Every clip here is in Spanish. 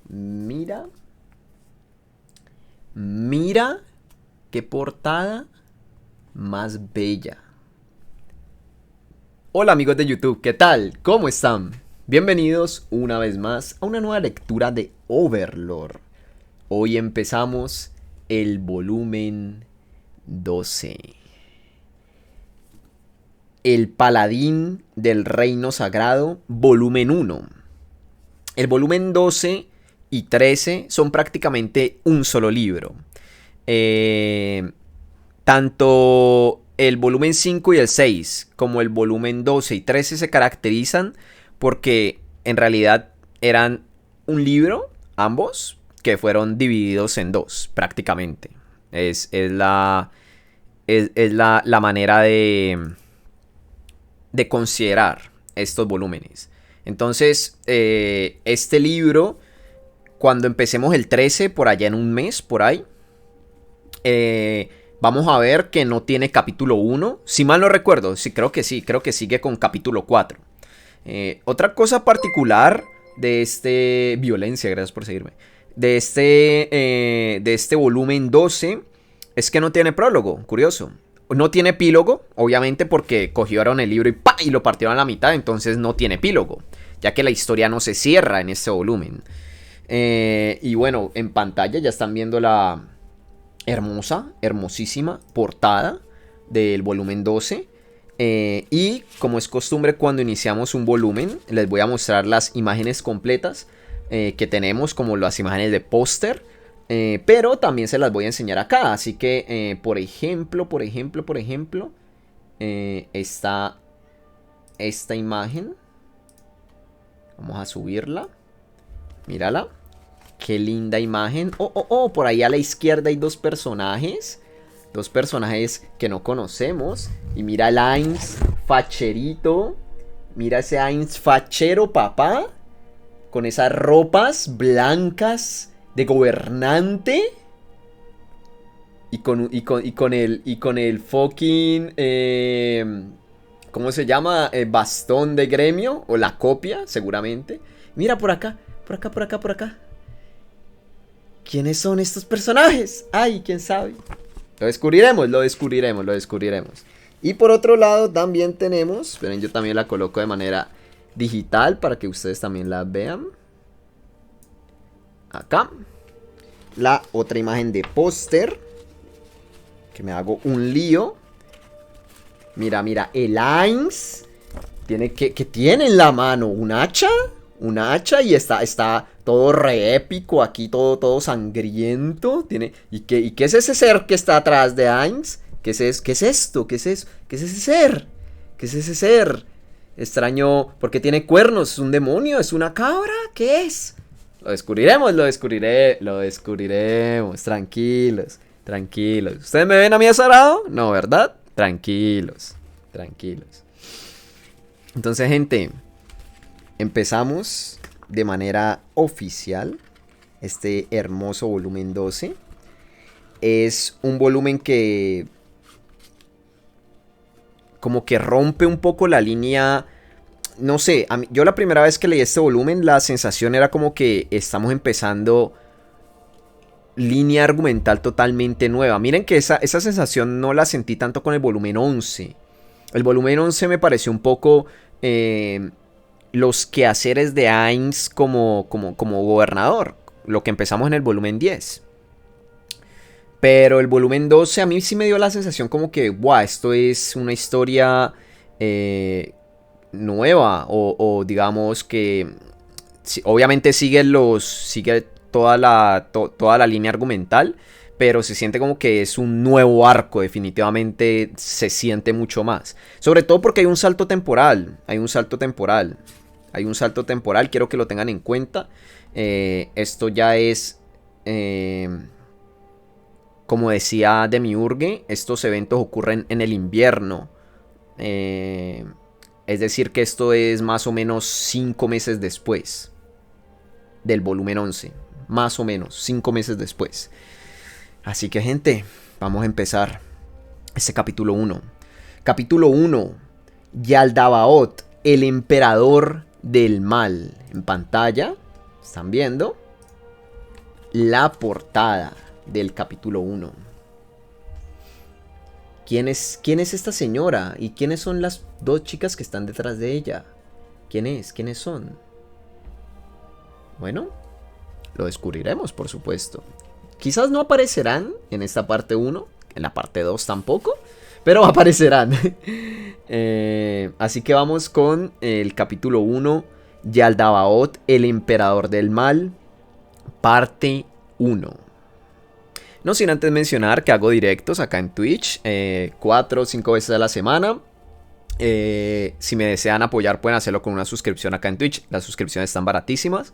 Mira. Mira qué portada más bella. Hola amigos de YouTube, ¿qué tal? ¿Cómo están? Bienvenidos una vez más a una nueva lectura de Overlord. Hoy empezamos el volumen 12. El Paladín del Reino Sagrado, volumen 1. El volumen 12 y 13 son prácticamente un solo libro. Tanto el volumen 5 y el 6 como el volumen 12 y 13 se caracterizan porque en realidad eran un libro, ambos, que fueron divididos en dos, prácticamente. Es la manera de considerar estos volúmenes. Entonces, este libro, cuando empecemos el 13, por allá en un mes, por ahí, vamos a ver que no tiene capítulo 1. Si mal no recuerdo, sí, creo que sigue con capítulo 4. Otra cosa particular de este... Violencia, gracias por seguirme. De este volumen 12 es que no tiene prólogo, curioso. No tiene epílogo, obviamente porque cogieron el libro y lo partieron a la mitad, entonces no tiene epílogo, ya que la historia no se cierra en este volumen. Y bueno, en pantalla ya están viendo la hermosísima portada del volumen 12. Y como es costumbre cuando iniciamos un volumen, les voy a mostrar las imágenes completas que tenemos, como las imágenes de póster. Pero también se las voy a enseñar acá. Así que, por ejemplo, está esta imagen. Vamos a subirla. Mírala. Qué linda imagen. Por ahí a la izquierda hay dos personajes. Dos personajes que no conocemos. Y mira el Ainz facherito. Mira ese Ainz fachero, papá. Con esas ropas blancas de gobernante. Y con el fucking... ¿cómo se llama? Bastón de gremio. O la copia, seguramente. Mira por acá. Por acá. ¿Quiénes son estos personajes? Ay, quién sabe. Lo descubriremos. Y por otro lado también tenemos... Esperen, yo también la coloco de manera digital para que ustedes también la vean. Acá. La otra imagen de póster. Que me hago un lío. Mira, el Ainz. ¿Qué tiene en la mano? ¿Un hacha? Un hacha y está todo re épico aquí, todo sangriento. ¿Y qué es ese ser que está atrás de Ainz? ¿Qué es esto? ¿Qué es eso? ¿Qué es ese ser? ¿Qué es ese ser? Extraño, ¿por qué tiene cuernos? ¿Es un demonio? ¿Es una cabra? ¿Qué es? Lo descubriremos. Tranquilos. ¿Ustedes me ven a mí azarado? No, ¿verdad? Tranquilos. Entonces, gente, empezamos de manera oficial este hermoso volumen 12. Es un volumen que como que rompe un poco la línea. No sé, yo la primera vez que leí este volumen, la sensación era como que estamos empezando línea argumental totalmente nueva. Miren que esa sensación no la sentí tanto con el volumen 11. El volumen 11 me pareció un poco los quehaceres de Ainz como gobernador, lo que empezamos en el volumen 10. Pero el volumen 12 a mí sí me dio la sensación como que, wow, esto es una historia nueva. O digamos que obviamente sigue toda la línea argumental. Pero se siente como que es un nuevo arco, definitivamente se siente mucho más. Sobre todo porque hay un salto temporal, quiero que lo tengan en cuenta. Esto ya es, como decía Demiurge, estos eventos ocurren en el invierno. Es decir que esto es más o menos 5 meses después del volumen 11. Más o menos, 5 meses después. Así que, gente, vamos a empezar este capítulo 1. Capítulo 1. Yaldabaoth, el emperador del mal. En pantalla, ¿están viendo? la portada del capítulo 1. ¿Quién es esta señora? ¿Y quiénes son las dos chicas que están detrás de ella? ¿Quién es? ¿Quiénes son? Bueno, lo descubriremos, por supuesto. Quizás no aparecerán en esta parte 1, en la parte 2 tampoco, pero aparecerán. Así que vamos con el capítulo 1, Yaldabaoth, el emperador del mal, parte 1. No sin antes mencionar que hago directos acá en Twitch 4 o 5 veces a la semana. Si me desean apoyar pueden hacerlo con una suscripción acá en Twitch. Las suscripciones están baratísimas.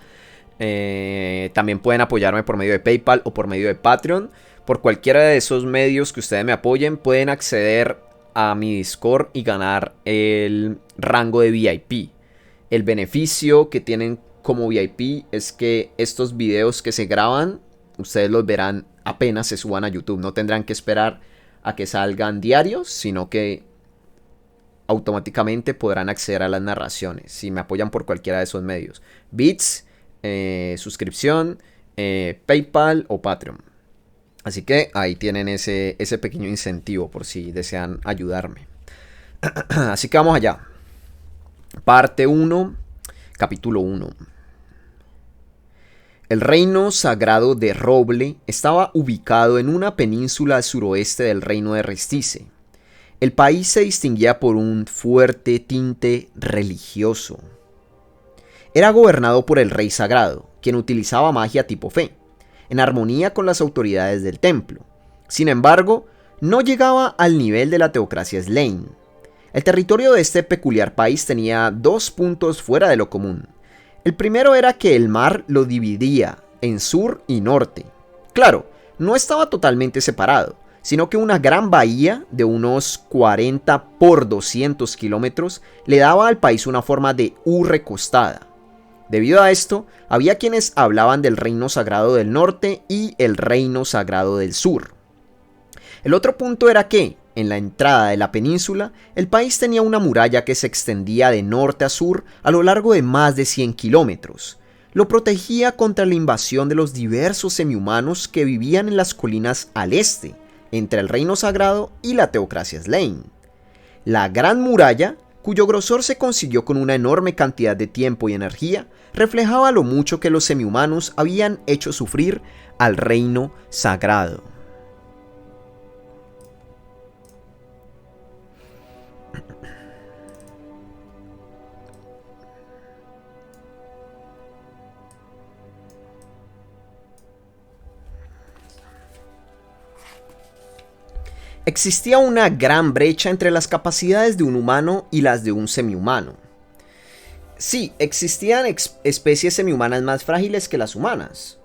También pueden apoyarme por medio de PayPal o por medio de Patreon. Por cualquiera de esos medios que ustedes me apoyen pueden acceder a mi Discord y ganar el rango de VIP. El beneficio que tienen como VIP es que estos videos que se graban ustedes los verán apenas se suban a YouTube. No tendrán que esperar a que salgan diarios, sino que automáticamente podrán acceder a las narraciones si me apoyan por cualquiera de esos medios. Bits, suscripción, PayPal o Patreon. Así que ahí tienen ese pequeño incentivo por si desean ayudarme. Así que vamos allá. Parte 1, capítulo 1. El reino sagrado de Roble estaba ubicado en una península al suroeste del reino de Restice. El país se distinguía por un fuerte tinte religioso. Era gobernado por el rey sagrado, quien utilizaba magia tipo fe, en armonía con las autoridades del templo. Sin embargo, no llegaba al nivel de la teocracia Slayn. El territorio de este peculiar país tenía dos puntos fuera de lo común. El primero era que el mar lo dividía en sur y norte. Claro, no estaba totalmente separado, sino que una gran bahía de unos 40 por 200 kilómetros le daba al país una forma de U recostada. Debido a esto, había quienes hablaban del reino sagrado del norte y el reino sagrado del sur. El otro punto era que, en la entrada de la península, el país tenía una muralla que se extendía de norte a sur a lo largo de más de 100 kilómetros. Lo protegía contra la invasión de los diversos semihumanos que vivían en las colinas al este, entre el reino sagrado y la teocracia Slayn. La Gran Muralla, cuyo grosor se consiguió con una enorme cantidad de tiempo y energía, reflejaba lo mucho que los semihumanos habían hecho sufrir al reino sagrado. Existía una gran brecha entre las capacidades de un humano y las de un semihumano. Sí, existían especies semihumanas más frágiles que las humanas.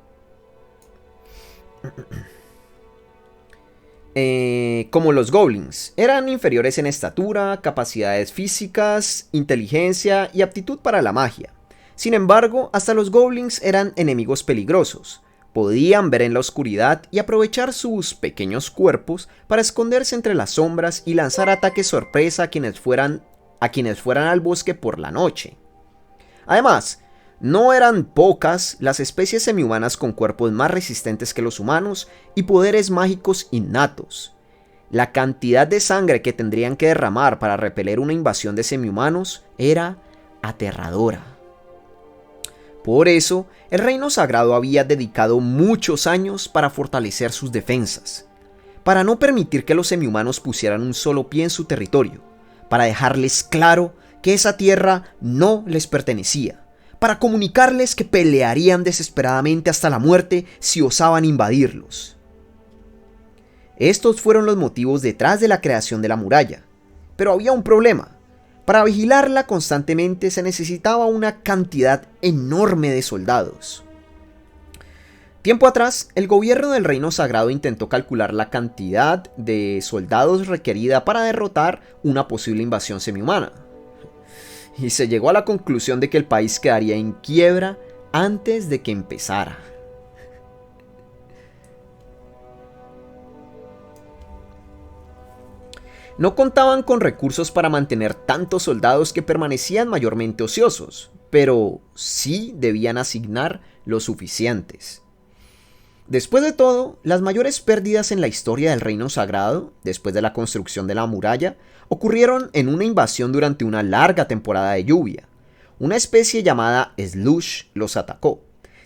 Como los goblins. Eran inferiores en estatura, capacidades físicas, inteligencia y aptitud para la magia. Sin embargo, hasta los goblins eran enemigos peligrosos. Podían ver en la oscuridad y aprovechar sus pequeños cuerpos para esconderse entre las sombras y lanzar ataques sorpresa a quienes fueran al bosque por la noche. Además, no eran pocas las especies semihumanas con cuerpos más resistentes que los humanos y poderes mágicos innatos. La cantidad de sangre que tendrían que derramar para repeler una invasión de semihumanos era aterradora. Por eso, el reino sagrado había dedicado muchos años para fortalecer sus defensas, para no permitir que los semihumanos pusieran un solo pie en su territorio, para dejarles claro que esa tierra no les pertenecía, para comunicarles que pelearían desesperadamente hasta la muerte si osaban invadirlos. Estos fueron los motivos detrás de la creación de la muralla, pero había un problema. Para vigilarla constantemente se necesitaba una cantidad enorme de soldados. Tiempo atrás, el gobierno del Reino Sagrado intentó calcular la cantidad de soldados requerida para derrotar una posible invasión semihumana. Y se llegó a la conclusión de que el país quedaría en quiebra antes de que empezara. No contaban con recursos para mantener tantos soldados que permanecían mayormente ociosos, pero sí debían asignar los suficientes. Después de todo, las mayores pérdidas en la historia del Reino Sagrado, después de la construcción de la muralla, ocurrieron en una invasión durante una larga temporada de lluvia. Una especie llamada Slush los atacó.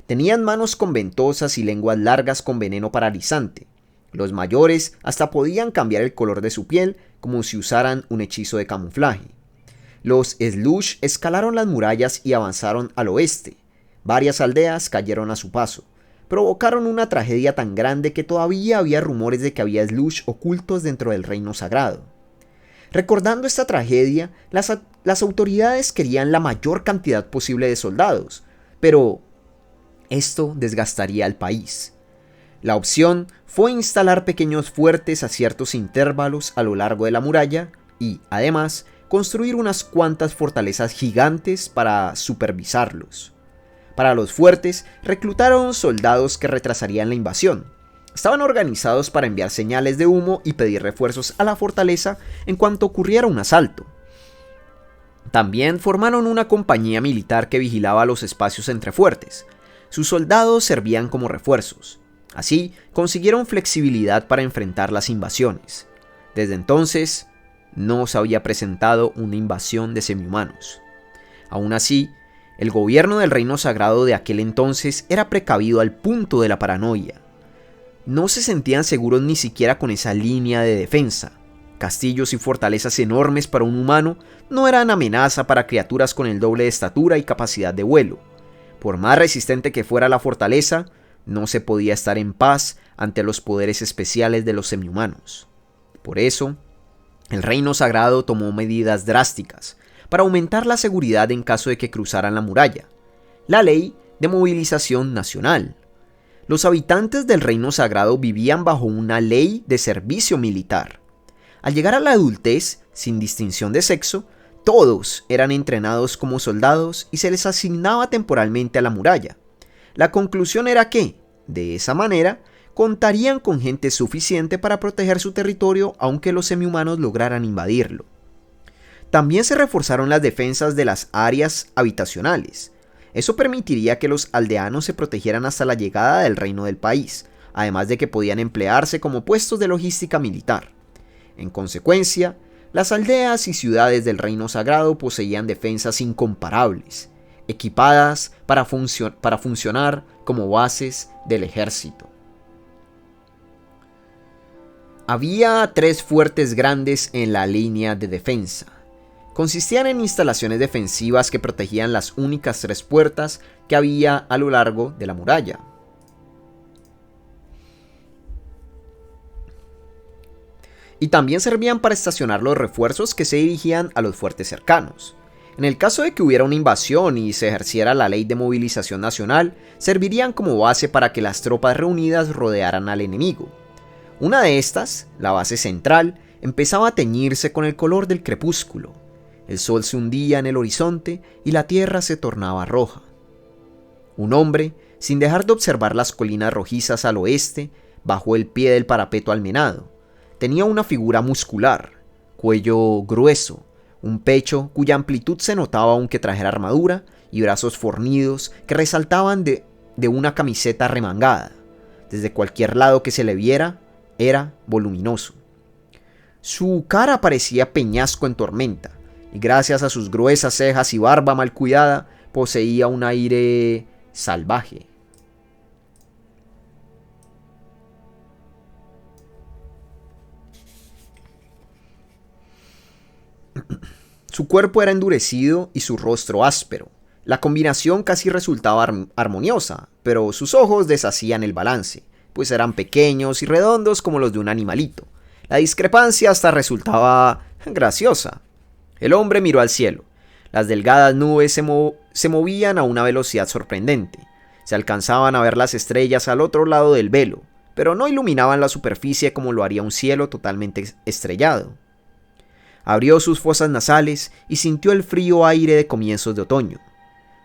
Tenían manos con ventosas y lenguas largas con veneno paralizante. Los mayores hasta podían cambiar el color de su piel como si usaran un hechizo de camuflaje. Los Slush escalaron las murallas y avanzaron al oeste. Varias aldeas cayeron a su paso. Provocaron una tragedia tan grande que todavía había rumores de que había Slush ocultos dentro del Reino Sagrado. Recordando esta tragedia, las autoridades querían la mayor cantidad posible de soldados, pero esto desgastaría al país. La opción fue instalar pequeños fuertes a ciertos intervalos a lo largo de la muralla y, además, construir unas cuantas fortalezas gigantes para supervisarlos. Para los fuertes, reclutaron soldados que retrasarían la invasión. Estaban organizados para enviar señales de humo y pedir refuerzos a la fortaleza en cuanto ocurriera un asalto. También formaron una compañía militar que vigilaba los espacios entre fuertes. Sus soldados servían como refuerzos. Así, consiguieron flexibilidad para enfrentar las invasiones. Desde entonces, no se había presentado una invasión de semihumanos. Aún así, el gobierno del Reino Sagrado de aquel entonces era precavido al punto de la paranoia. No se sentían seguros ni siquiera con esa línea de defensa. Castillos y fortalezas enormes para un humano no eran amenaza para criaturas con el doble de estatura y capacidad de vuelo. Por más resistente que fuera la fortaleza, no se podía estar en paz ante los poderes especiales de los semihumanos. Por eso, el Reino Sagrado tomó medidas drásticas para aumentar la seguridad en caso de que cruzaran la muralla. La Ley de Movilización Nacional. Los habitantes del Reino Sagrado vivían bajo una ley de servicio militar. Al llegar a la adultez, sin distinción de sexo, todos eran entrenados como soldados y se les asignaba temporalmente a la muralla. La conclusión era que, de esa manera, contarían con gente suficiente para proteger su territorio aunque los semihumanos lograran invadirlo. También se reforzaron las defensas de las áreas habitacionales. Eso permitiría que los aldeanos se protegieran hasta la llegada del reino del país, además de que podían emplearse como puestos de logística militar. En consecuencia, las aldeas y ciudades del Reino Sagrado poseían defensas incomparables, equipadas para funcionar como bases del ejército. Había 3 fuertes grandes en la línea de defensa. Consistían en instalaciones defensivas que protegían las únicas 3 puertas que había a lo largo de la muralla. Y también servían para estacionar los refuerzos que se dirigían a los fuertes cercanos. En el caso de que hubiera una invasión y se ejerciera la Ley de Movilización Nacional, servirían como base para que las tropas reunidas rodearan al enemigo. Una de estas, la base central, empezaba a teñirse con el color del crepúsculo. El sol se hundía en el horizonte y la tierra se tornaba roja. Un hombre, sin dejar de observar las colinas rojizas al oeste, bajó el pie del parapeto almenado. Tenía una figura muscular, cuello grueso, un pecho cuya amplitud se notaba aunque trajera armadura y brazos fornidos que resaltaban de una camiseta remangada. Desde cualquier lado que se le viera, era voluminoso. Su cara parecía peñasco en tormenta, y gracias a sus gruesas cejas y barba mal cuidada, poseía un aire salvaje. Su cuerpo era endurecido y su rostro áspero. La combinación casi resultaba armoniosa, pero sus ojos deshacían el balance, pues eran pequeños y redondos como los de un animalito. La discrepancia hasta resultaba graciosa. El hombre miró al cielo. Las delgadas nubes se movían a una velocidad sorprendente. Se alcanzaban a ver las estrellas al otro lado del velo, pero no iluminaban la superficie como lo haría un cielo totalmente estrellado. Abrió sus fosas nasales y sintió el frío aire de comienzos de otoño,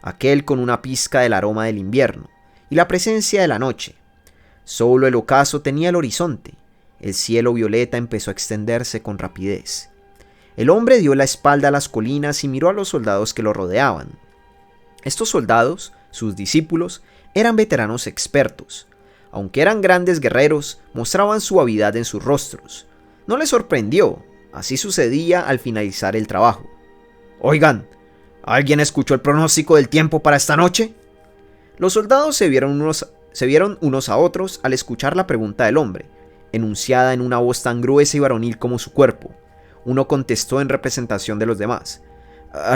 aquel con una pizca del aroma del invierno y la presencia de la noche. Solo el ocaso tenía el horizonte. El cielo violeta empezó a extenderse con rapidez. El hombre dio la espalda a las colinas y miró a los soldados que lo rodeaban. Estos soldados, sus discípulos, eran veteranos expertos. aunque eran grandes guerreros, mostraban suavidad en sus rostros. No les sorprendió, así sucedía al finalizar el trabajo. «Oigan, ¿alguien escuchó el pronóstico del tiempo para esta noche?». Los soldados se vieron unos a otros al escuchar la pregunta del hombre, enunciada en una voz tan gruesa y varonil como su cuerpo. Uno contestó en representación de los demás.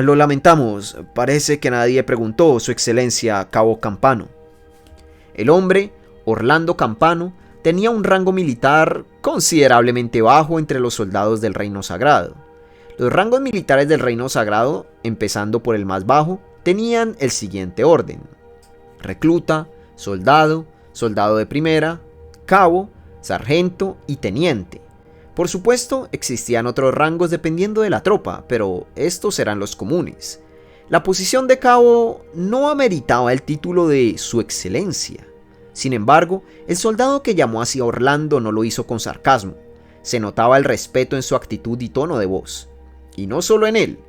«Lo lamentamos, parece que nadie preguntó, Su Excelencia Cabo Campano». El hombre, Orlando Campano, tenía un rango militar considerablemente bajo entre los soldados del Reino Sagrado. Los rangos militares del Reino Sagrado, empezando por el más bajo, tenían el siguiente orden: recluta, soldado, soldado de primera, cabo, sargento y teniente. Por supuesto, existían otros rangos dependiendo de la tropa, pero estos eran los comunes. La posición de cabo no ameritaba el título de Su Excelencia. Sin embargo, el soldado que llamó así a Orlando no lo hizo con sarcasmo. Se notaba el respeto en su actitud y tono de voz. Y no solo en él.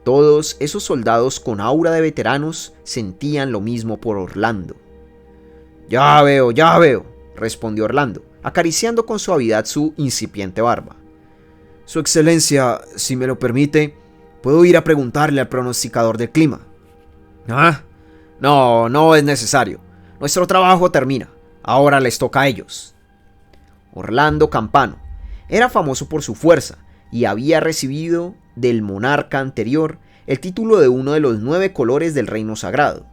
Todos esos soldados con aura de veteranos sentían lo mismo por Orlando. Ya veo, respondió Orlando, acariciando con suavidad su incipiente barba. Su Excelencia, si me lo permite, ¿puedo ir a preguntarle al pronosticador del clima? No es necesario. Nuestro trabajo termina. Ahora les toca a ellos. Orlando Campano era famoso por su fuerza y había recibido del monarca anterior el título de uno de los 9 colores del Reino Sagrado.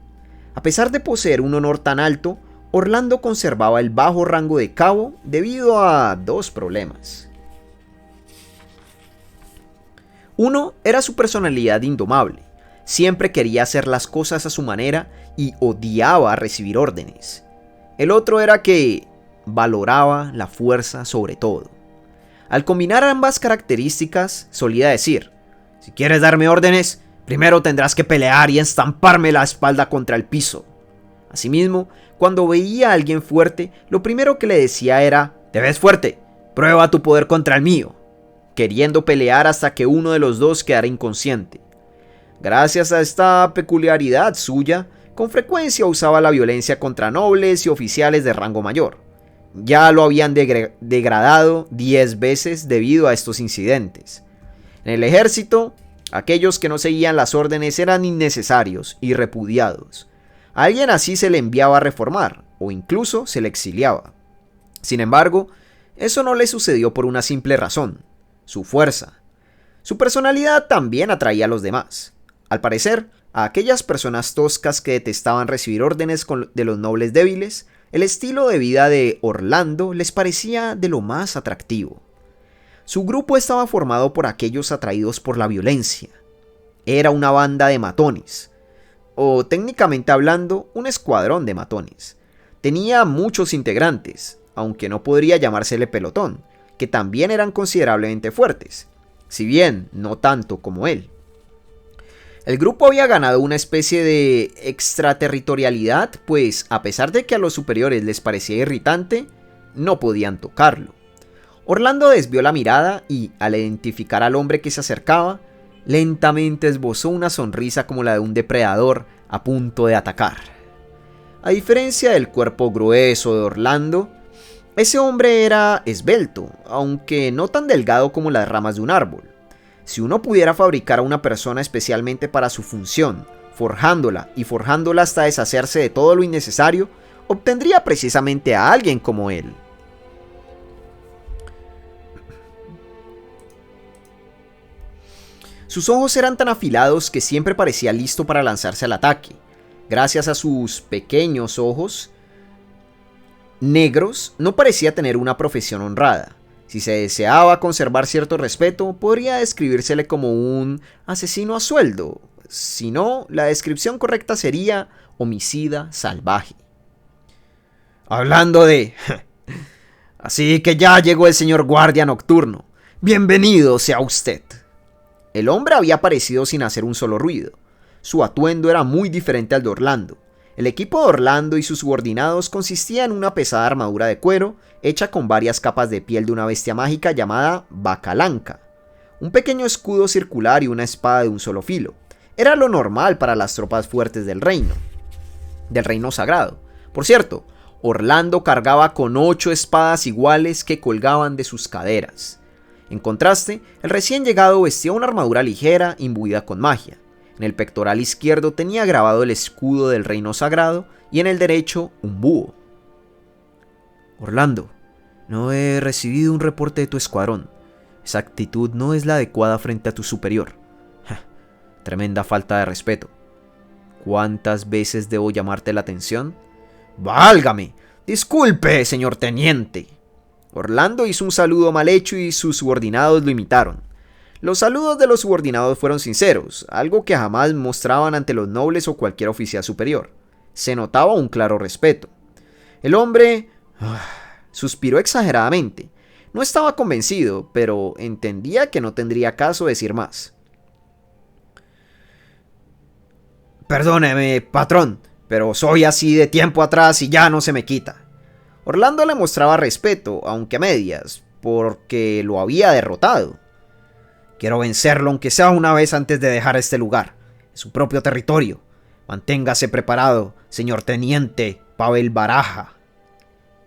A pesar de poseer un honor tan alto, Orlando conservaba el bajo rango de cabo debido a 2 problemas. Uno era su personalidad indomable. Siempre quería hacer las cosas a su manera y odiaba recibir órdenes. El otro era que valoraba la fuerza sobre todo. Al combinar ambas características, solía decir: si quieres darme órdenes, primero tendrás que pelear y estamparme la espalda contra el piso. Asimismo, cuando veía a alguien fuerte, lo primero que le decía era: te ves fuerte, prueba tu poder contra el mío, queriendo pelear hasta que uno de los dos quedara inconsciente. Gracias a esta peculiaridad suya, con frecuencia usaba la violencia contra nobles y oficiales de rango mayor. Ya lo habían degradado 10 veces debido a estos incidentes. En el ejército, aquellos que no seguían las órdenes eran innecesarios y repudiados. A alguien así se le enviaba a reformar, o incluso se le exiliaba. Sin embargo, eso no le sucedió por una simple razón: su fuerza. Su personalidad también atraía a los demás. Al parecer, a aquellas personas toscas que detestaban recibir órdenes de los nobles débiles, el estilo de vida de Orlando les parecía de lo más atractivo. Su grupo estaba formado por aquellos atraídos por la violencia. Era una banda de matones, o técnicamente hablando, un escuadrón de matones. Tenía muchos integrantes, aunque no podría llamársele pelotón, que también eran considerablemente fuertes, si bien no tanto como él. El grupo había ganado una especie de extraterritorialidad, pues a pesar de que a los superiores les parecía irritante, no podían tocarlo. Orlando desvió la mirada y, al identificar al hombre que se acercaba, lentamente esbozó una sonrisa como la de un depredador a punto de atacar. A diferencia del cuerpo grueso de Orlando, ese hombre era esbelto, aunque no tan delgado como las ramas de un árbol. Si uno pudiera fabricar a una persona especialmente para su función, forjándola hasta deshacerse de todo lo innecesario, obtendría precisamente a alguien como él. Sus ojos eran tan afilados que siempre parecía listo para lanzarse al ataque. Gracias a sus pequeños ojos negros, no parecía tener una profesión honrada. Si se deseaba conservar cierto respeto, podría describírsele como un asesino a sueldo. Si no, la descripción correcta sería homicida salvaje. Hablando de... Así que ya llegó el señor guardia nocturno. Bienvenido sea usted. El hombre había aparecido sin hacer un solo ruido. Su atuendo era muy diferente al de Orlando. El equipo de Orlando y sus subordinados consistía en una pesada armadura de cuero, hecha con varias capas de piel de una bestia mágica llamada Bacalanca, un pequeño escudo circular y una espada de un solo filo. Era lo normal para las tropas fuertes del reino sagrado. Por cierto, Orlando cargaba con 8 espadas iguales que colgaban de sus caderas. En contraste, el recién llegado vestía una armadura ligera imbuida con magia. En el pectoral izquierdo tenía grabado el escudo del reino sagrado y en el derecho un búho. Orlando, no he recibido un reporte de tu escuadrón. Esa actitud no es la adecuada frente a tu superior. Tremenda falta de respeto. ¿Cuántas veces debo llamarte la atención? ¡Válgame! Disculpe, señor teniente. Orlando hizo un saludo mal hecho y sus subordinados lo imitaron. Los saludos de los subordinados fueron sinceros, algo que jamás mostraban ante los nobles o cualquier oficial superior. Se notaba un claro respeto. El hombre suspiró exageradamente. No estaba convencido, pero entendía que no tendría caso decir más. Perdóneme, patrón, pero soy así de tiempo atrás y ya no se me quita. Orlando le mostraba respeto, aunque a medias, porque lo había derrotado. Quiero vencerlo aunque sea una vez antes de dejar este lugar, en su propio territorio. Manténgase preparado, señor teniente Pavel Baraja.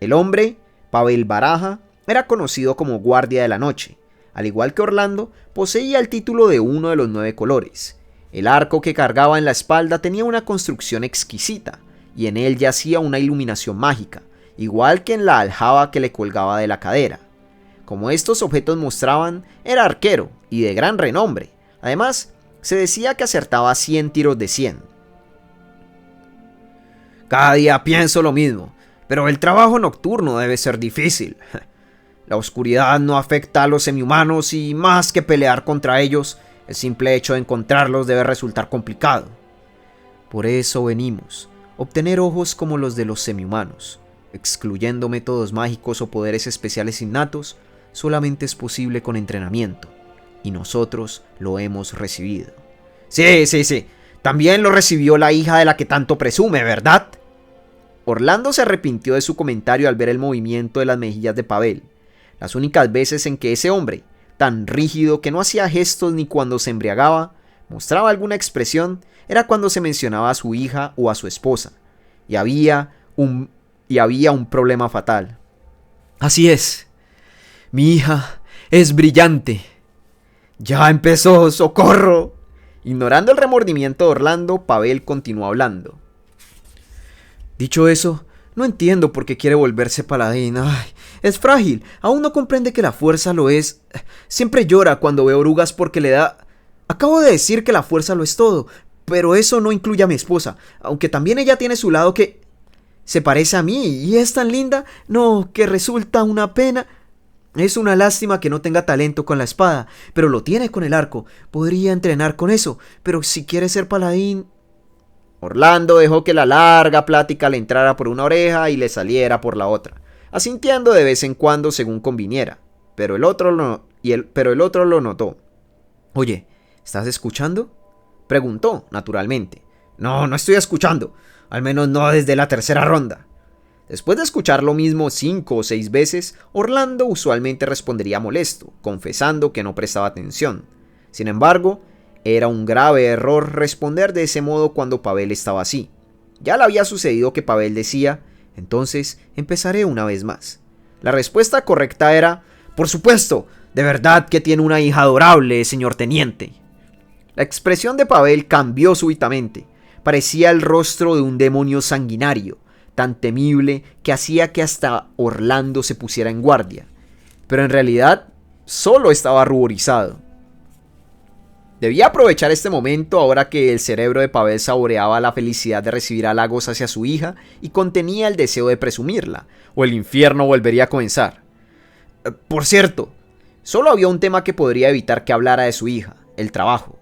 El hombre, Pavel Baraja, era conocido como Guardia de la Noche. Al igual que Orlando, poseía el título de uno de los 9 colores. El arco que cargaba en la espalda tenía una construcción exquisita, y en él yacía una iluminación mágica, igual que en la aljaba que le colgaba de la cadera. Como estos objetos mostraban, era arquero y de gran renombre. Además, se decía que acertaba 100 tiros de 100. Cada día pienso lo mismo, pero el trabajo nocturno debe ser difícil. La oscuridad no afecta a los semihumanos y más que pelear contra ellos, el simple hecho de encontrarlos debe resultar complicado. Por eso venimos, obtener ojos como los de los semihumanos. Excluyendo métodos mágicos o poderes especiales innatos, solamente es posible con entrenamiento, y nosotros lo hemos recibido. Sí. También lo recibió la hija de la que tanto presume, ¿verdad? Orlando se arrepintió de su comentario al ver el movimiento de las mejillas de Pavel. Las únicas veces en que ese hombre, tan rígido que no hacía gestos ni cuando se embriagaba, mostraba alguna expresión, era cuando se mencionaba a su hija o a su esposa. Y había un problema fatal. Así es. Mi hija es brillante. Ya empezó, ¡socorro! Ignorando el remordimiento de Orlando, Pavel continuó hablando. Dicho eso, no entiendo por qué quiere volverse paladín. Ay, es frágil, aún no comprende que la fuerza lo es. Siempre llora cuando ve orugas porque le da... Acabo de decir que la fuerza lo es todo, pero eso no incluye a mi esposa, aunque también ella tiene su lado que... Se parece a mí y es tan linda. No, que resulta una pena. Es una lástima que no tenga talento con la espada, pero lo tiene con el arco. Podría entrenar con eso, pero si quiere ser paladín... Orlando dejó que la larga plática le entrara por una oreja y le saliera por la otra, asintiendo de vez en cuando según conviniera, pero el otro lo notó. Oye, ¿estás escuchando? Preguntó, naturalmente. No estoy escuchando, al menos no desde la tercera ronda. Después de escuchar lo mismo 5 o 6 veces, Orlando usualmente respondería molesto, confesando que no prestaba atención. Sin embargo, era un grave error responder de ese modo cuando Pavel estaba así. Ya le había sucedido que Pavel decía, entonces empezaré una vez más. La respuesta correcta era, por supuesto, de verdad que tiene una hija adorable, señor teniente. La expresión de Pavel cambió súbitamente. Parecía el rostro de un demonio sanguinario, tan temible que hacía que hasta Orlando se pusiera en guardia. Pero en realidad, solo estaba ruborizado. Debía aprovechar este momento ahora que el cerebro de Pavel saboreaba la felicidad de recibir halagos hacia su hija y contenía el deseo de presumirla, o el infierno volvería a comenzar. Por cierto, solo había un tema que podría evitar que hablara de su hija, el trabajo.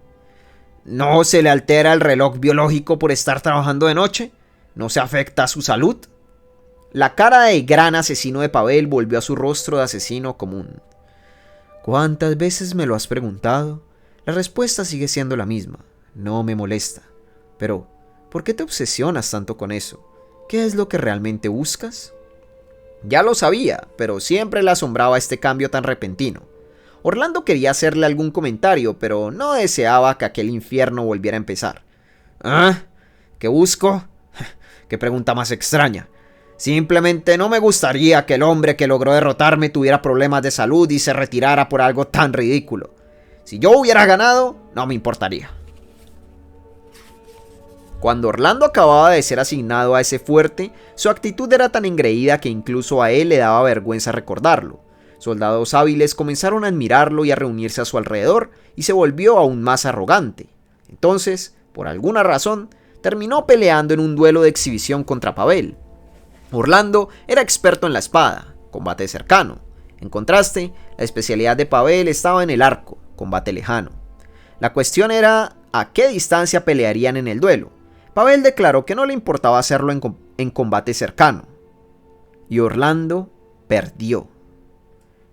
¿No se le altera el reloj biológico por estar trabajando de noche? ¿No se afecta a su salud? La cara de gran asesino de Pavel volvió a su rostro de asesino común. ¿Cuántas veces me lo has preguntado? La respuesta sigue siendo la misma. No me molesta. Pero, ¿por qué te obsesionas tanto con eso? ¿Qué es lo que realmente buscas? Ya lo sabía, pero siempre le asombraba este cambio tan repentino. Orlando quería hacerle algún comentario, pero no deseaba que aquel infierno volviera a empezar. ¿Ah? ¿Qué busco? Qué pregunta más extraña. Simplemente no me gustaría que el hombre que logró derrotarme tuviera problemas de salud y se retirara por algo tan ridículo. Si yo hubiera ganado, no me importaría. Cuando Orlando acababa de ser asignado a ese fuerte, su actitud era tan engreída que incluso a él le daba vergüenza recordarlo. Soldados hábiles comenzaron a admirarlo y a reunirse a su alrededor, y se volvió aún más arrogante. Entonces, por alguna razón, terminó peleando en un duelo de exhibición contra Pavel. Orlando era experto en la espada, combate cercano. En contraste, la especialidad de Pavel estaba en el arco, combate lejano. La cuestión era a qué distancia pelearían en el duelo. Pavel declaró que no le importaba hacerlo en combate cercano. Y Orlando perdió.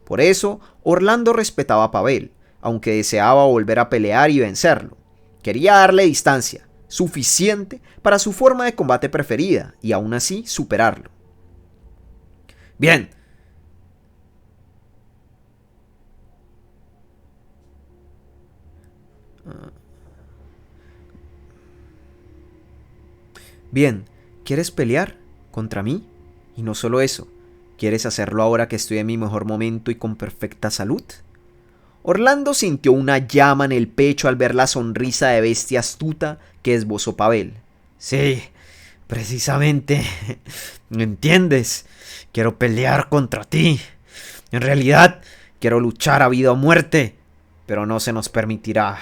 Por eso, Orlando respetaba a Pavel, aunque deseaba volver a pelear y vencerlo. Quería darle distancia, suficiente para su forma de combate preferida, y aún así superarlo. Bien. Bien, ¿quieres pelear contra mí? Y no solo eso, ¿quieres hacerlo ahora que estoy en mi mejor momento y con perfecta salud? Orlando sintió una llama en el pecho al ver la sonrisa de bestia astuta que esbozó Pavel. Sí, precisamente. ¿No entiendes? Quiero pelear contra ti. En realidad, quiero luchar a vida o muerte, pero no se nos permitirá.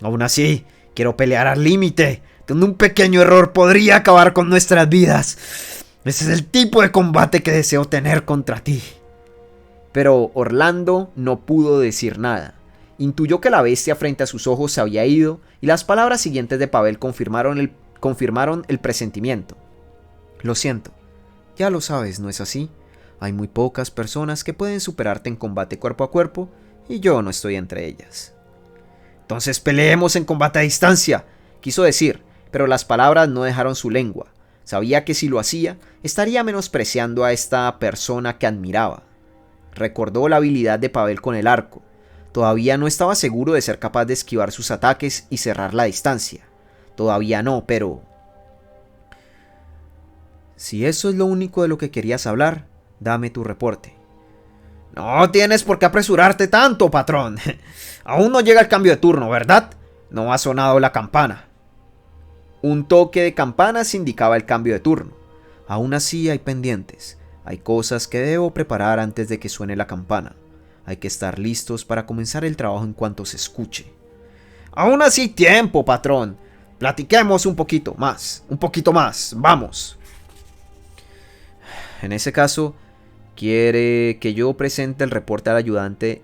Aún así, quiero pelear al límite, donde un pequeño error podría acabar con nuestras vidas. Ese es el tipo de combate que deseo tener contra ti. Pero Orlando no pudo decir nada. Intuyó que la bestia frente a sus ojos se había ido, y las palabras siguientes de Pavel confirmaron el presentimiento. Lo siento, ya lo sabes, ¿no es así? Hay muy pocas personas que pueden superarte en combate cuerpo a cuerpo, y yo no estoy entre ellas. Entonces peleemos en combate a distancia, quiso decir, pero las palabras no dejaron su lengua. Sabía que si lo hacía, estaría menospreciando a esta persona que admiraba. Recordó la habilidad de Pavel con el arco. Todavía no estaba seguro de ser capaz de esquivar sus ataques y cerrar la distancia. Todavía no, pero... Si eso es lo único de lo que querías hablar, dame tu reporte. No tienes por qué apresurarte tanto, patrón. Aún no llega el cambio de turno, ¿verdad? No ha sonado la campana. Un toque de campanas indicaba el cambio de turno. Aún así hay pendientes. Hay cosas que debo preparar antes de que suene la campana. Hay que estar listos para comenzar el trabajo en cuanto se escuche. Aún así tiempo, patrón. Platiquemos un poquito más. Vamos. En ese caso, ¿quiere que yo presente el reporte al ayudante?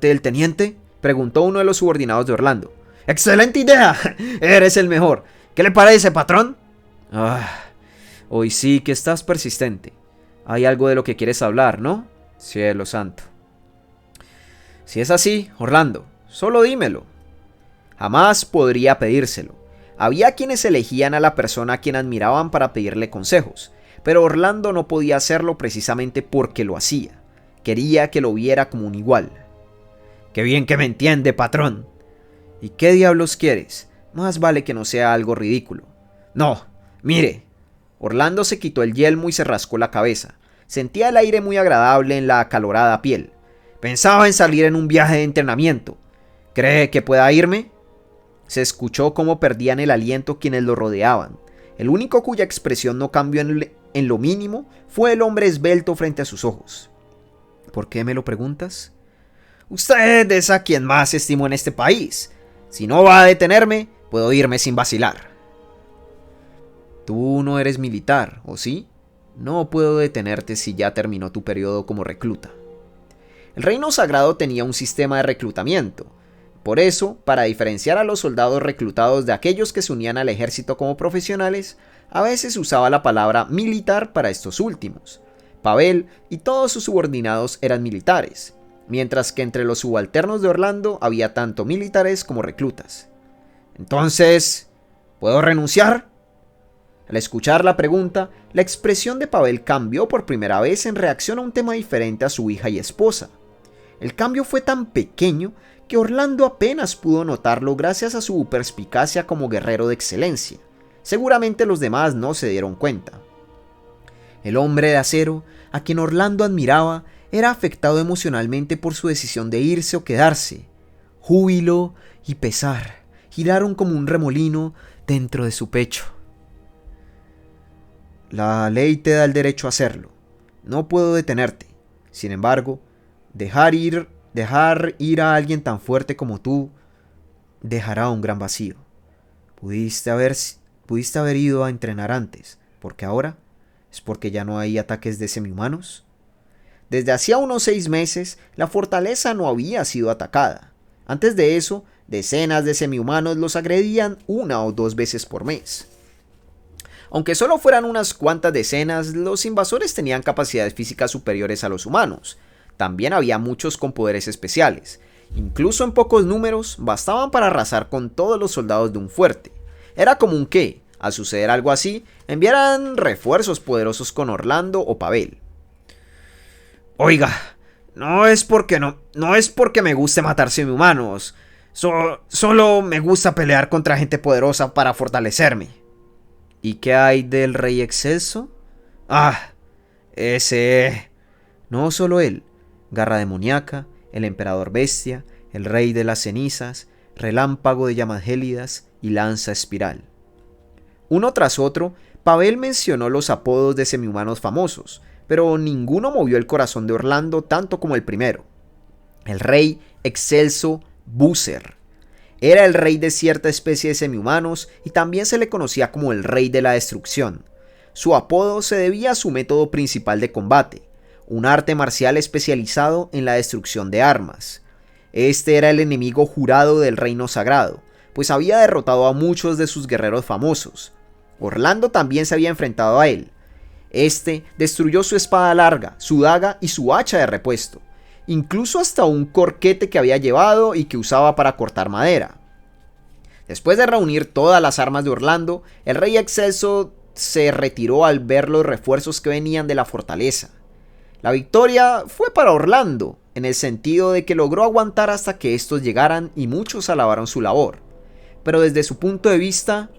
¿Del teniente? Preguntó uno de los subordinados de Orlando. ¡Excelente idea! Eres el mejor. ¿Qué le parece, patrón? Hoy sí que estás persistente. Hay algo de lo que quieres hablar, ¿no? Cielo santo. Si es así, Orlando, solo dímelo. Jamás podría pedírselo. Había quienes elegían a la persona a quien admiraban para pedirle consejos, pero Orlando no podía hacerlo precisamente porque lo hacía. Quería que lo viera como un igual. ¡Qué bien que me entiende, patrón! ¿Y qué diablos quieres? Más vale que no sea algo ridículo. No, mire. Orlando se quitó el yelmo y se rascó la cabeza. Sentía el aire muy agradable en la acalorada piel. Pensaba en salir en un viaje de entrenamiento. ¿Cree que pueda irme? Se escuchó cómo perdían el aliento quienes lo rodeaban. El único cuya expresión no cambió en lo mínimo fue el hombre esbelto frente a sus ojos. ¿Por qué me lo preguntas? Usted es a quien más estimo en este país. Si no va a detenerme, puedo irme sin vacilar. Tú no eres militar, ¿o sí? No puedo detenerte si ya terminó tu periodo como recluta. El reino sagrado tenía un sistema de reclutamiento. Por eso, para diferenciar a los soldados reclutados de aquellos que se unían al ejército como profesionales, a veces usaba la palabra militar para estos últimos. Pavel y todos sus subordinados eran militares, mientras que entre los subalternos de Orlando había tanto militares como reclutas. Entonces, ¿puedo renunciar? Al escuchar la pregunta, la expresión de Pavel cambió por primera vez en reacción a un tema diferente a su hija y esposa. El cambio fue tan pequeño que Orlando apenas pudo notarlo gracias a su perspicacia como guerrero de excelencia. Seguramente los demás no se dieron cuenta. El hombre de acero, a quien Orlando admiraba, era afectado emocionalmente por su decisión de irse o quedarse. Júbilo y pesar giraron como un remolino dentro de su pecho. La ley te da el derecho a hacerlo. No puedo detenerte. Sin embargo, dejar ir a alguien tan fuerte como tú dejará un gran vacío. Pudiste haber ido a entrenar antes, porque ahora es porque ya no hay ataques de semihumanos. Desde hacía unos 6 meses, la fortaleza no había sido atacada. Antes de eso, decenas de semihumanos los agredían 1 o 2 veces por mes. Aunque solo fueran unas cuantas decenas, los invasores tenían capacidades físicas superiores a los humanos. También había muchos con poderes especiales. Incluso en pocos números, bastaban para arrasar con todos los soldados de un fuerte. Era común que, al suceder algo así, enviaran refuerzos poderosos con Orlando o Pavel. Oiga, no es porque me guste matar semihumanos. Solo me gusta pelear contra gente poderosa para fortalecerme. ¿Y qué hay del Rey Excelso? Ah, ese... No solo él. Garra demoníaca, el Emperador Bestia, el Rey de las Cenizas, Relámpago de llamas gélidas y Lanza Espiral. Uno tras otro, Pavel mencionó los apodos de semihumanos famosos, pero ninguno movió el corazón de Orlando tanto como el primero. El Rey Excelso Bucer. Era el rey de cierta especie de semihumanos y también se le conocía como el Rey de la Destrucción. Su apodo se debía a su método principal de combate, un arte marcial especializado en la destrucción de armas. Este era el enemigo jurado del Reino Sagrado, pues había derrotado a muchos de sus guerreros famosos. Orlando también se había enfrentado a él. Este destruyó su espada larga, su daga y su hacha de repuesto, incluso hasta un corquete que había llevado y que usaba para cortar madera. Después de reunir todas las armas de Orlando, el Rey Excelso se retiró al ver los refuerzos que venían de la fortaleza. La victoria fue para Orlando, en el sentido de que logró aguantar hasta que estos llegaran y muchos alabaron su labor. Pero desde su punto de vista,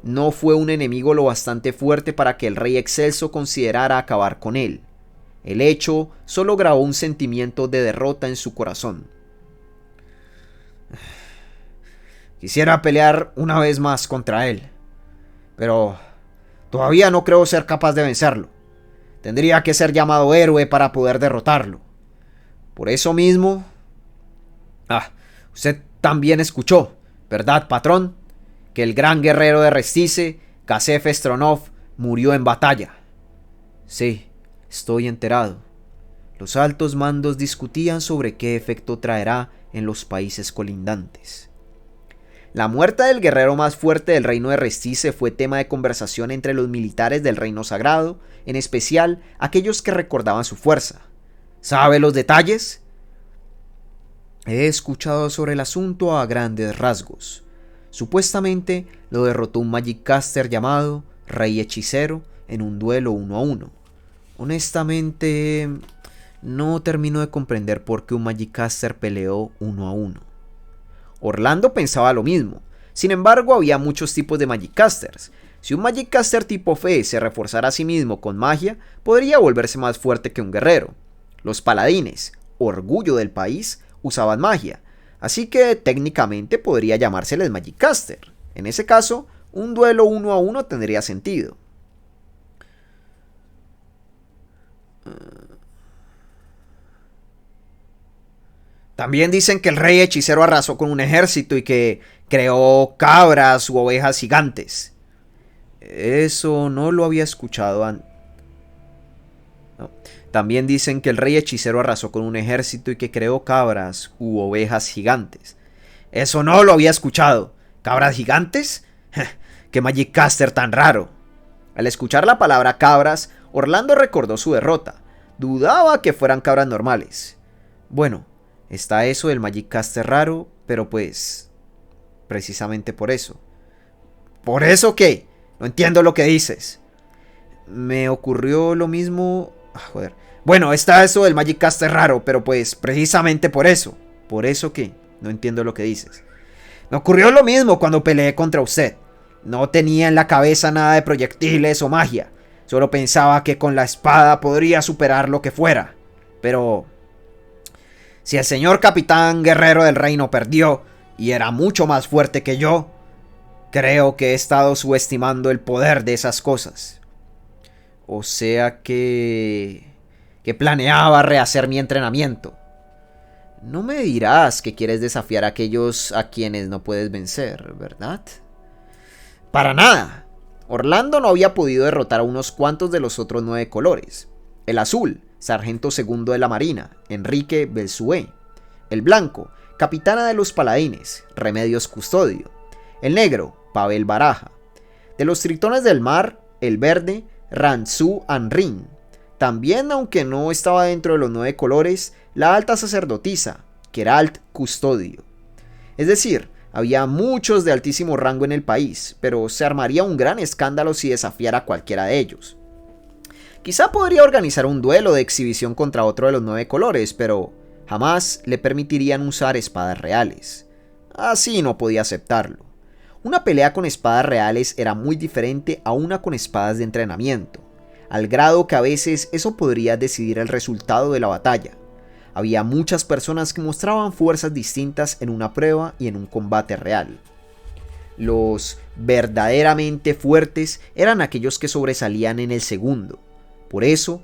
no fue un enemigo lo bastante fuerte para que el Rey Excelso considerara acabar con él. El hecho solo grabó un sentimiento de derrota en su corazón. Quisiera pelear una vez más contra él, pero todavía no creo ser capaz de vencerlo. Tendría que ser llamado héroe para poder derrotarlo. Por eso mismo... usted también escuchó, ¿verdad, patrón? Que el gran guerrero de Restice, Kasef Stronov, murió en batalla. Sí, estoy enterado. Los altos mandos discutían sobre qué efecto traerá en los países colindantes. La muerte del guerrero más fuerte del reino de Restice fue tema de conversación entre los militares del reino sagrado, en especial aquellos que recordaban su fuerza. ¿Sabe los detalles? He escuchado sobre el asunto a grandes rasgos. Supuestamente lo derrotó un Magic Caster llamado Rey Hechicero en un duelo 1 a 1. Honestamente, no termino de comprender por qué un Magic Caster peleó 1 a 1. Orlando pensaba lo mismo. Sin embargo, había muchos tipos de Magic Casters. Si un Magic Caster tipo Fe se reforzara a sí mismo con magia, podría volverse más fuerte que un guerrero. Los paladines, orgullo del país, usaban magia, así que técnicamente podría llamárseles Magic Caster. En ese caso, un duelo 1 a 1 tendría sentido. También dicen que el rey hechicero arrasó con un ejército y que creó cabras u ovejas gigantes. Eso no lo había escuchado antes. No. También dicen que el rey hechicero arrasó con un ejército y que creó cabras u ovejas gigantes. Eso no lo había escuchado. ¿Cabras gigantes? ¡Qué Magic Caster tan raro! Al escuchar la palabra cabras, Orlando recordó su derrota. Dudaba que fueran cabras normales. Bueno, está eso del Magic Caster raro, pero pues... precisamente por eso. ¿Por eso qué? No entiendo lo que dices. Me ocurrió lo mismo... joder. Bueno, está eso del Magic Caster raro, pero pues precisamente por eso. ¿Por eso qué? No entiendo lo que dices. Me ocurrió lo mismo cuando peleé contra usted. No tenía en la cabeza nada de proyectiles o magia. Solo pensaba que con la espada podría superar lo que fuera. Pero si el señor capitán guerrero del reino perdió y era mucho más fuerte que yo, creo que he estado subestimando el poder de esas cosas. O sea que planeaba rehacer mi entrenamiento. No me dirás que quieres desafiar a aquellos a quienes no puedes vencer, ¿verdad? Para nada. Orlando no había podido derrotar a unos cuantos de los otros 9 colores. El azul, sargento segundo de la marina, Enrique Belsué. El blanco, capitana de los paladines, Remedios Custodio. El negro, Pavel Baraja. De los tritones del mar, el verde, Ranzú Anrin. También, aunque no estaba dentro de los 9 colores, la alta sacerdotisa, Keralt Custodio. Es decir, había muchos de altísimo rango en el país, pero se armaría un gran escándalo si desafiara a cualquiera de ellos. Quizá podría organizar un duelo de exhibición contra otro de los 9 colores, pero jamás le permitirían usar espadas reales. Así no podía aceptarlo. Una pelea con espadas reales era muy diferente a una con espadas de entrenamiento, al grado que a veces eso podría decidir el resultado de la batalla. Había muchas personas que mostraban fuerzas distintas en una prueba y en un combate real. Los verdaderamente fuertes eran aquellos que sobresalían en el segundo. Por eso,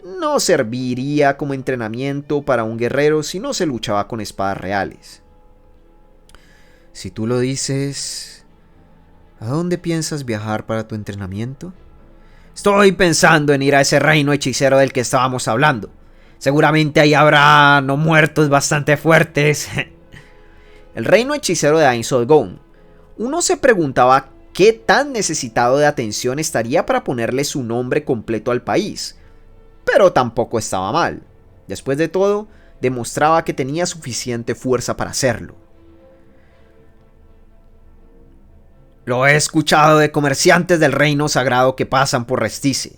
no serviría como entrenamiento para un guerrero si no se luchaba con espadas reales. Si tú lo dices, ¿a dónde piensas viajar para tu entrenamiento? Estoy pensando en ir a ese reino hechicero del que estábamos hablando. Seguramente ahí habrá no muertos bastante fuertes. El reino hechicero de Ainz Gaunt. Uno se preguntaba qué tan necesitado de atención estaría para ponerle su nombre completo al país. Pero tampoco estaba mal. Después de todo, demostraba que tenía suficiente fuerza para hacerlo. Lo he escuchado de comerciantes del reino sagrado que pasan por Restice.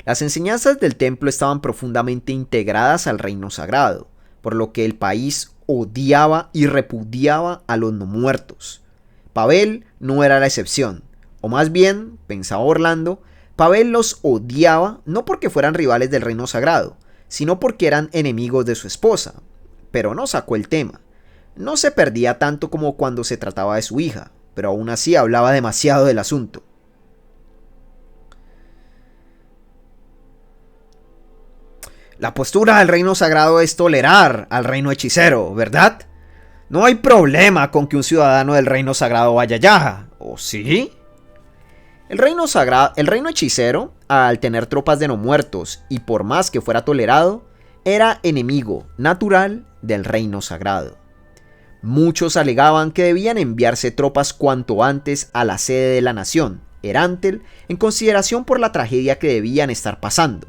Las enseñanzas del templo estaban profundamente integradas al reino sagrado, por lo que el país odiaba y repudiaba a los no muertos. Pavel no era la excepción, o más bien, pensaba Orlando, Pavel los odiaba no porque fueran rivales del reino sagrado, sino porque eran enemigos de su esposa. Pero no sacó el tema. No se perdía tanto como cuando se trataba de su hija, pero aún así hablaba demasiado del asunto. La postura del reino sagrado es tolerar al reino hechicero, ¿verdad? No hay problema con que un ciudadano del reino sagrado vaya allá, ¿o sí? El reino hechicero, al tener tropas de no muertos y por más que fuera tolerado, era enemigo natural del reino sagrado. Muchos alegaban que debían enviarse tropas cuanto antes a la sede de la nación, Erantel, en consideración por la tragedia que debían estar pasando.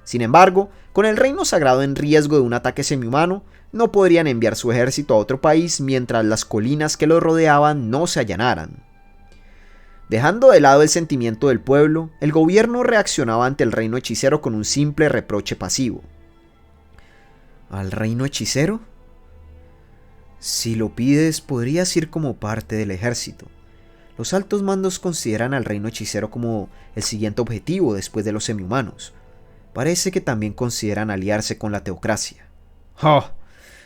Sin embargo, con el reino sagrado en riesgo de un ataque semihumano, no podrían enviar su ejército a otro país mientras las colinas que lo rodeaban no se allanaran. Dejando de lado el sentimiento del pueblo, el gobierno reaccionaba ante el reino hechicero con un simple reproche pasivo. ¿Al reino hechicero? Si lo pides, podrías ir como parte del ejército. Los altos mandos consideran al reino hechicero como el siguiente objetivo después de los semihumanos. Parece que también consideran aliarse con la teocracia. ¡Oh!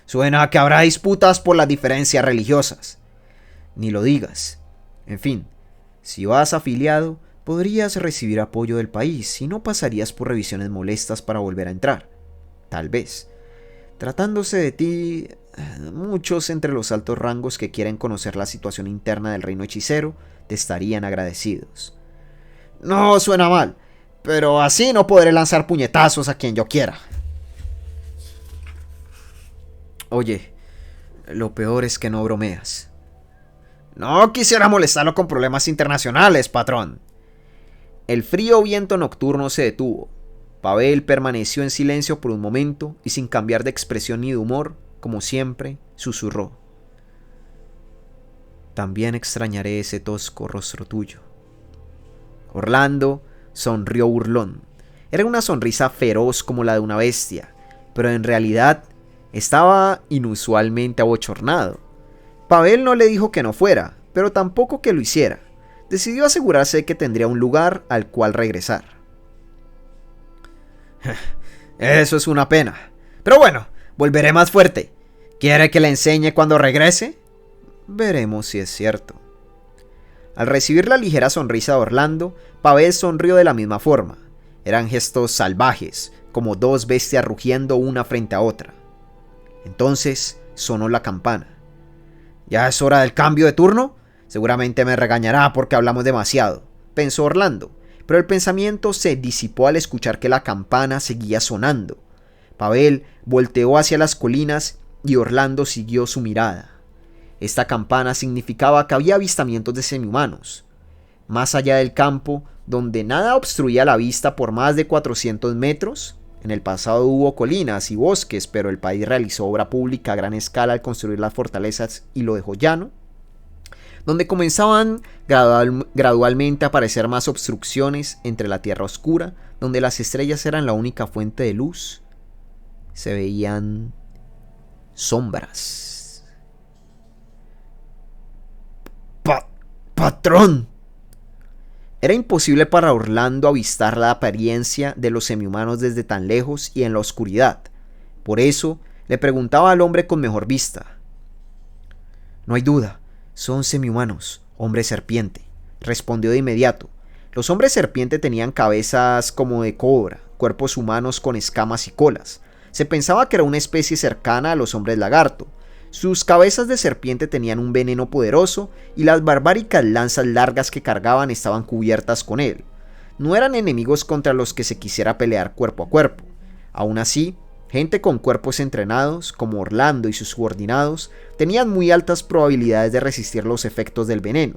Suena a que habrá disputas por las diferencias religiosas. Ni lo digas. En fin, si vas afiliado, podrías recibir apoyo del país y no pasarías por revisiones molestas para volver a entrar. Tal vez. Tratándose de ti, muchos entre los altos rangos que quieren conocer la situación interna del reino hechicero te estarían agradecidos. No suena mal, pero así no podré lanzar puñetazos a quien yo quiera. Oye, lo peor es que no bromeas. No quisiera molestarlo con problemas internacionales, patrón. El frío viento nocturno se detuvo. Pavel permaneció en silencio por un momento y sin cambiar de expresión ni de humor, como siempre, susurró. También extrañaré ese tosco rostro tuyo. Orlando sonrió burlón. Era una sonrisa feroz como la de una bestia, pero en realidad estaba inusualmente abochornado. Pavel no le dijo que no fuera, pero tampoco que lo hiciera. decidió asegurarse de que tendría un lugar al cual regresar. Eso es una pena. Pero bueno, volveré más fuerte. ¿Quiere que le enseñe cuando regrese? Veremos si es cierto. Al recibir la ligera sonrisa de Orlando, Pavel sonrió de la misma forma. Eran gestos salvajes, como dos bestias rugiendo una frente a otra. Entonces sonó la campana. ¿Ya es hora del cambio de turno? Seguramente me regañará porque hablamos demasiado, pensó Orlando, pero el pensamiento se disipó al escuchar que la campana seguía sonando. Pavel volteó hacia las colinas y Orlando siguió su mirada. Esta campana significaba que había avistamientos de semihumanos. Más allá del campo, donde nada obstruía la vista por más de 400 metros, en el pasado hubo colinas y bosques, pero el país realizó obra pública a gran escala al construir las fortalezas y lo dejó llano, donde comenzaban gradualmente a aparecer más obstrucciones entre la tierra oscura, donde las estrellas eran la única fuente de luz. Se veían sombras. ¡Patrón! Era imposible para Orlando avistar la apariencia de los semihumanos desde tan lejos y en la oscuridad. Por eso le preguntaba al hombre con mejor vista. No hay duda, son semihumanos, hombre serpiente, respondió de inmediato. Los hombres serpiente tenían cabezas como de cobra, cuerpos humanos con escamas y colas. Se pensaba que era una especie cercana a los hombres lagarto. Sus cabezas de serpiente tenían un veneno poderoso y las barbáricas lanzas largas que cargaban estaban cubiertas con él. No eran enemigos contra los que se quisiera pelear cuerpo a cuerpo. Aún así, gente con cuerpos entrenados, como Orlando y sus subordinados, tenían muy altas probabilidades de resistir los efectos del veneno.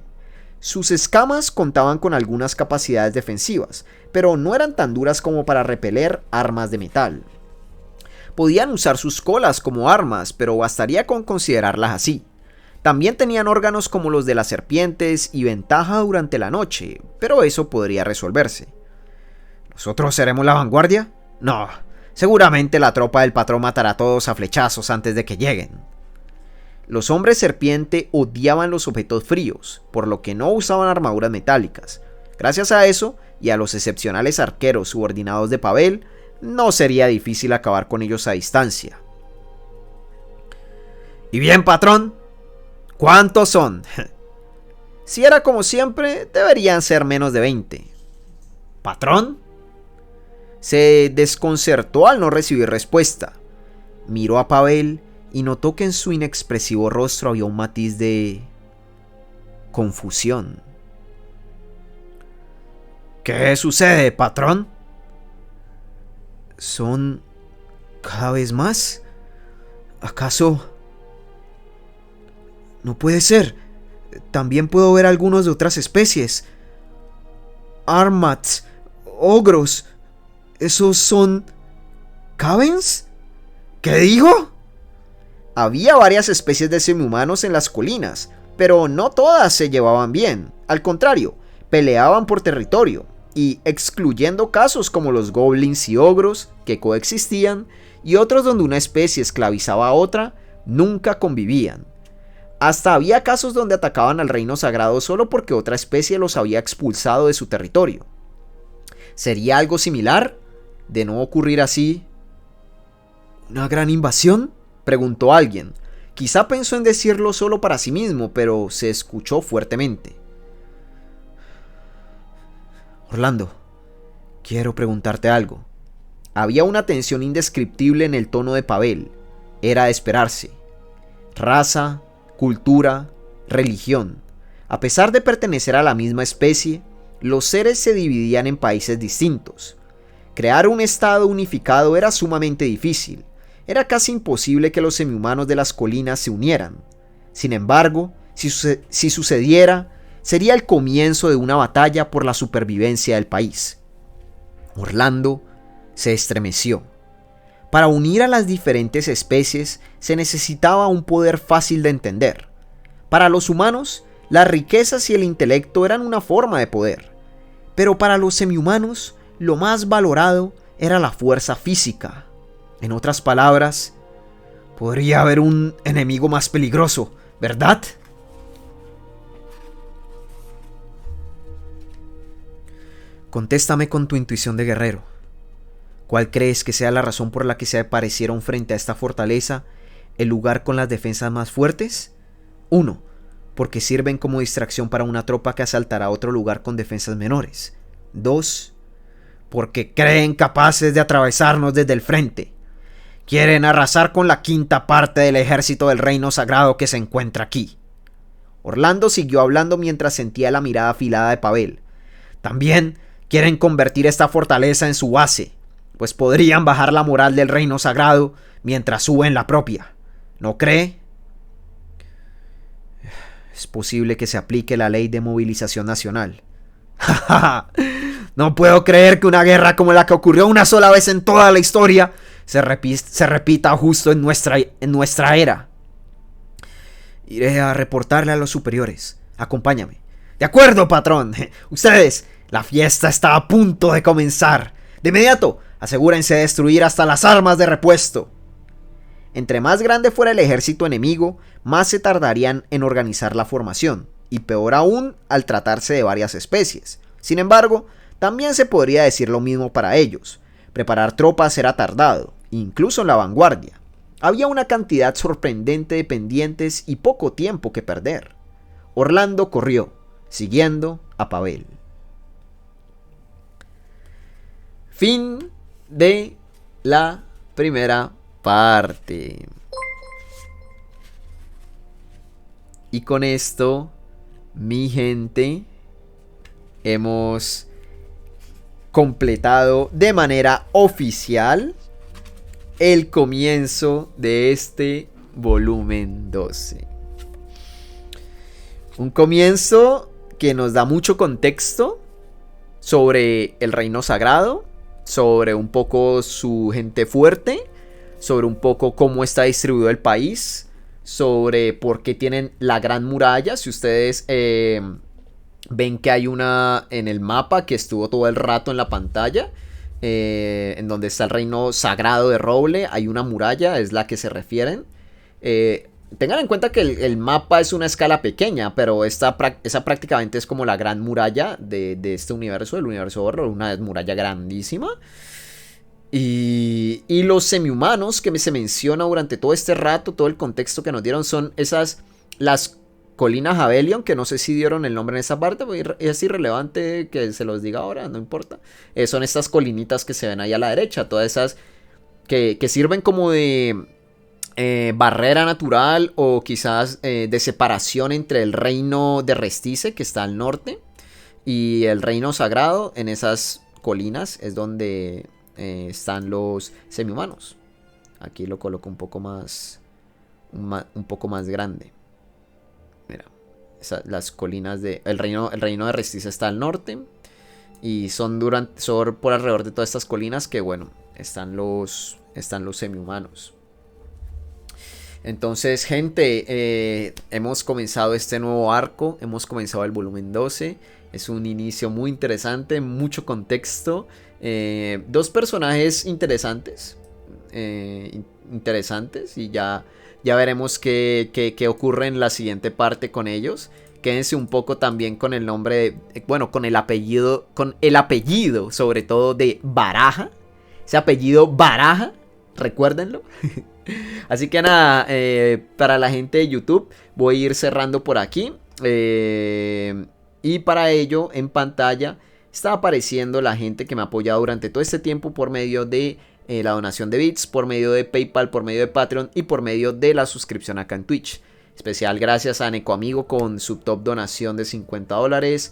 Sus escamas contaban con algunas capacidades defensivas, pero no eran tan duras como para repeler armas de metal. Podían usar sus colas como armas, pero bastaría con considerarlas así. También tenían órganos como los de las serpientes y ventaja durante la noche, pero eso podría resolverse. ¿Nosotros seremos la vanguardia? No, seguramente la tropa del patrón matará a todos a flechazos antes de que lleguen. Los hombres serpiente odiaban los objetos fríos, por lo que no usaban armaduras metálicas. Gracias a eso, y a los excepcionales arqueros subordinados de Pavel, no sería difícil acabar con ellos a distancia. ¿Y bien, patrón? ¿Cuántos son? Si era como siempre, deberían ser menos de 20. ¿Patrón? Se desconcertó al no recibir respuesta. Miró a Pavel y notó que en su inexpresivo rostro había un matiz de confusión. ¿Qué sucede, patrón? ¿Son cada vez más? ¿Acaso? No puede ser. También puedo ver algunos de otras especies. Armats, ogros. ¿Esos son Cavens? ¿Qué dijo? Había varias especies de semihumanos en las colinas, pero no todas se llevaban bien. Al contrario, peleaban por territorio. Y excluyendo casos como los goblins y ogros que coexistían y otros donde una especie esclavizaba a otra, nunca convivían. Hasta había casos donde atacaban al reino sagrado solo porque otra especie los había expulsado de su territorio. ¿Sería algo similar? ¿De no ocurrir así? ¿Una gran invasión?, preguntó alguien. Quizá pensó en decirlo solo para sí mismo, pero se escuchó fuertemente. Orlando, quiero preguntarte algo. Había una tensión indescriptible en el tono de Pavel. Era de esperarse. Raza, cultura, religión. A pesar de pertenecer a la misma especie, los seres se dividían en países distintos. Crear un estado unificado era sumamente difícil. Era casi imposible que los semihumanos de las colinas se unieran. Sin embargo, si sucediera, sería el comienzo de una batalla por la supervivencia del país. Orlando se estremeció. Para unir a las diferentes especies se necesitaba un poder fácil de entender. Para los humanos, las riquezas y el intelecto eran una forma de poder. Pero para los semihumanos, lo más valorado era la fuerza física. En otras palabras, podría haber un enemigo más peligroso, ¿verdad? Contéstame con tu intuición de guerrero. ¿Cuál crees que sea la razón por la que se aparecieron frente a esta fortaleza el lugar con las defensas más fuertes? 1. Porque sirven como distracción para una tropa que asaltará otro lugar con defensas menores. 2. Porque creen capaces de atravesarnos desde el frente. Quieren arrasar con la quinta parte del ejército del reino sagrado que se encuentra aquí. Orlando siguió hablando mientras sentía la mirada afilada de Pavel. También quieren convertir esta fortaleza en su base, pues podrían bajar la moral del reino sagrado mientras suben la propia. ¿No cree? Es posible que se aplique la ley de movilización nacional. No puedo creer que una guerra como la que ocurrió una sola vez en toda la historia se repita justo en nuestra era. Iré a reportarle a los superiores. Acompáñame. De acuerdo, patrón. Ustedes, la fiesta está a punto de comenzar. De inmediato, asegúrense de destruir hasta las armas de repuesto. Entre más grande fuera el ejército enemigo, más se tardarían en organizar la formación, y peor aún al tratarse de varias especies. Sin embargo, también se podría decir lo mismo para ellos. Preparar tropas era tardado, incluso en la vanguardia. Había una cantidad sorprendente de pendientes y poco tiempo que perder. Orlando corrió, siguiendo a Pavel. Fin de la primera parte. Y con esto, mi gente, hemos completado de manera oficial el comienzo de este volumen 12. Un comienzo que nos da mucho contexto sobre el reino sagrado, sobre un poco su gente fuerte, sobre un poco cómo está distribuido el país, sobre por qué tienen la gran muralla. Si ustedes ven que hay una en el mapa que estuvo todo el rato en la pantalla, en donde está el reino sagrado de Roble, hay una muralla, es la que se refieren. Tengan en cuenta que el mapa es una escala pequeña, pero esa prácticamente es como la gran muralla de este universo, del universo horror, una muralla grandísima. Y los semihumanos que se menciona durante todo este rato, todo el contexto que nos dieron, son las colinas Abelion, que no sé si dieron el nombre en esa parte, es irrelevante que se los diga ahora, no importa. Son estas colinitas que se ven ahí a la derecha, todas esas que sirven como de barrera natural o quizás de separación entre el reino de Restice, que está al norte, y el reino sagrado. En esas colinas es donde están los semihumanos. Aquí lo coloco un poco más grande. Mira, las colinas de el reino de Restice está al norte, y son por alrededor de todas estas colinas que, bueno, están los semihumanos. Entonces, gente, hemos comenzado este nuevo arco, hemos comenzado el volumen 12. Es un inicio muy interesante, mucho contexto, dos personajes interesantes, y ya veremos qué ocurre en la siguiente parte con ellos. Quédense un poco también con el nombre, con el apellido sobre todo de Baraja, ese apellido Baraja, recuérdenlo. Así que nada, para la gente de YouTube voy a ir cerrando por aquí, y para ello en pantalla está apareciendo la gente que me ha apoyado durante todo este tiempo por medio de la donación de bits, por medio de PayPal, por medio de Patreon y por medio de la suscripción acá en Twitch. Especial gracias a Neko Amigo con su top donación de $50.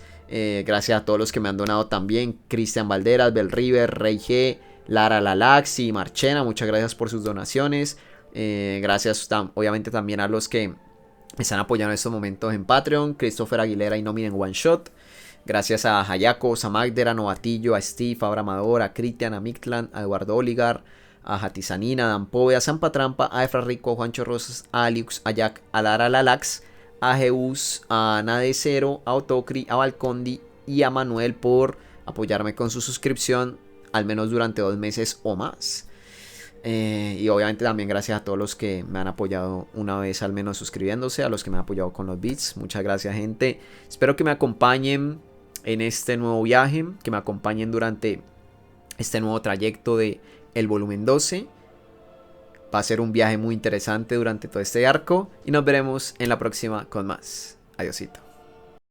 Gracias a todos los que me han donado también: Cristian Valderas, Bel River, Rey G, Lara Lalax y Marchena. Muchas gracias por sus donaciones. Gracias obviamente también a los que me están apoyando en estos momentos en Patreon: Christopher Aguilera y No Miren One Shot. Gracias a Hayako, a Magdera, a Novatillo, a Steve, a Abramador, a Cristian, a Mictlan, a Eduardo Oligar, a Hatizanina, a Dampove, a Zampa Trampa, a Efra Rico, a Juancho Rosas, a Aliux, a Jack, a Lara Lalax, a Jeus, a Nadecero, a Otocri, a Balcondi y a Manuel por apoyarme con su suscripción al menos durante 2 meses o más. Y obviamente también gracias a todos los que me han apoyado una vez al menos suscribiéndose, a los que me han apoyado con los bits. Muchas gracias, gente. Espero que me acompañen en este nuevo viaje, que me acompañen durante este nuevo trayecto de el volumen 12. Va a ser un viaje muy interesante durante todo este arco y nos veremos en la próxima con más. Adiósito.